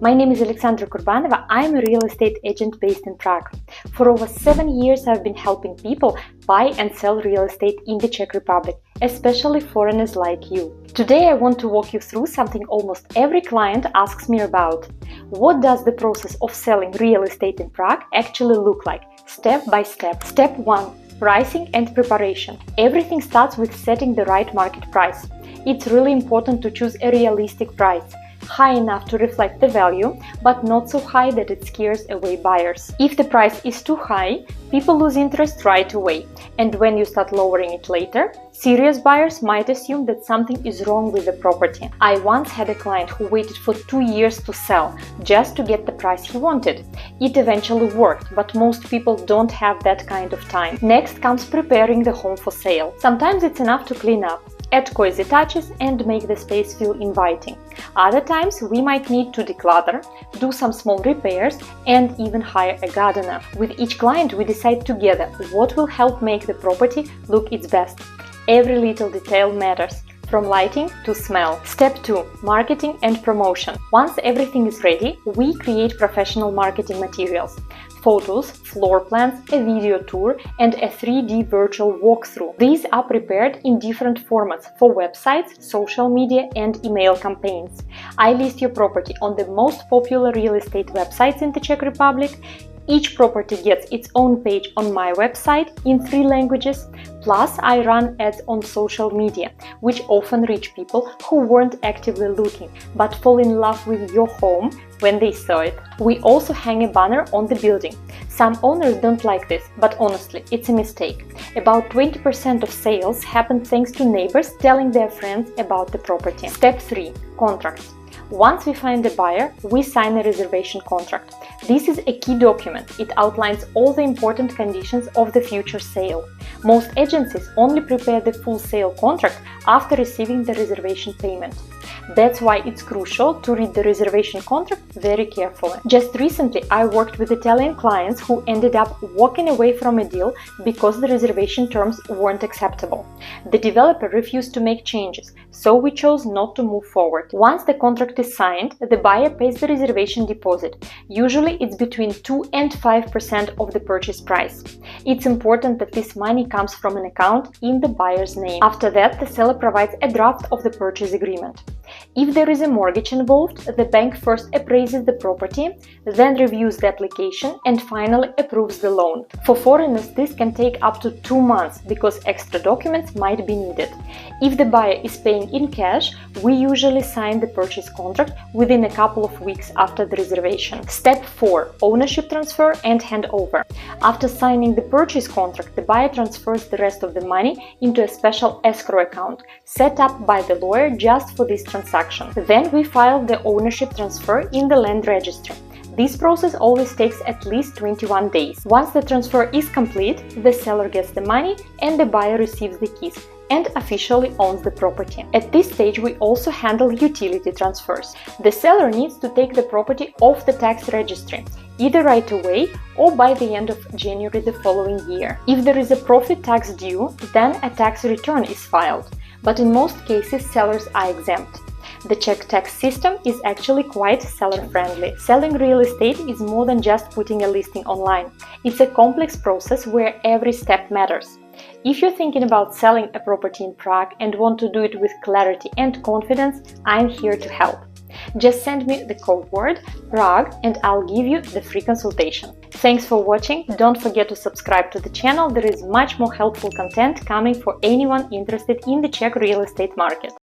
My name is Alexandra Kurbanova. I'm a real estate agent based in Prague. For over 7 years, I've been helping people buy and sell real estate in the Czech Republic, especially foreigners like you. Today, I want to walk you through something almost every client asks me about. What does the process of selling real estate in Prague actually look like, step by step? Step 1. Pricing and preparation. Everything starts with setting the right market price. It's really important to choose a realistic price, high enough to reflect the value, but not so high that it scares away buyers. If the price is too high, people lose interest right away, and when you start lowering it later, serious buyers might assume that something is wrong with the property. I once had a client who waited for 2 years to sell just to get the price he wanted. It eventually worked, but most people don't have that kind of time. Next comes preparing the home for sale. Sometimes it's enough to clean up, add cozy touches and make the space feel inviting. Other times we might need to declutter, do some small repairs and even hire a gardener. With each client we decide together what will help make the property look its best. Every little detail matters, from lighting to smell. Step 2. Marketing and promotion. Once everything is ready, we create professional marketing materials. Photos, floor plans, a video tour, and a 3D virtual walkthrough. These are prepared in different formats for websites, social media, and email campaigns. I list your property on the most popular real estate websites in the Czech Republic. Each property gets its own page on my website in 3 languages, plus I run ads on social media, which often reach people who weren't actively looking, but fall in love with your home when they saw it. We also hang a banner on the building. Some owners don't like this, but honestly, it's a mistake. About 20% of sales happen thanks to neighbors telling their friends about the property. Step 3. Contracts. Once we find a buyer, we sign a reservation contract. This is a key document. It outlines all the important conditions of the future sale. Most agencies only prepare the full sale contract after receiving the reservation payment. That's why it's crucial to read the reservation contract very carefully. Just recently, I worked with Italian clients who ended up walking away from a deal because the reservation terms weren't acceptable. The developer refused to make changes, so we chose not to move forward. Once the contract is signed, the buyer pays the reservation deposit. Usually it's between 2 and 5% of the purchase price. It's important that this money comes from an account in the buyer's name. After that, the seller provides a draft of the purchase agreement. If there is a mortgage involved, the bank first appraises the property, then reviews the application and finally approves the loan. For foreigners, this can take up to 2 months because extra documents might be needed. If the buyer is paying in cash, we usually sign the purchase contract within a couple of weeks after the reservation. Step 4. Ownership transfer and handover. After signing the purchase contract, the buyer transfers the rest of the money into a special escrow account set up by the lawyer just for this transaction. Then we file the ownership transfer in the land registry. This process always takes at least 21 days. Once the transfer is complete, the seller gets the money and the buyer receives the keys and officially owns the property. At this stage, we also handle utility transfers. The seller needs to take the property off the tax registry, either right away or by the end of January the following year. If there is a profit tax due, then a tax return is filed, but in most cases sellers are exempt. The Czech tax system is actually quite seller-friendly. Selling real estate is more than just putting a listing online. It's a complex process where every step matters. If you're thinking about selling a property in Prague and want to do it with clarity and confidence, I'm here to help. Just send me the code word Prague and I'll give you the free consultation. Thanks for watching. Don't forget to subscribe to the channel. There is much more helpful content coming for anyone interested in the Czech real estate market.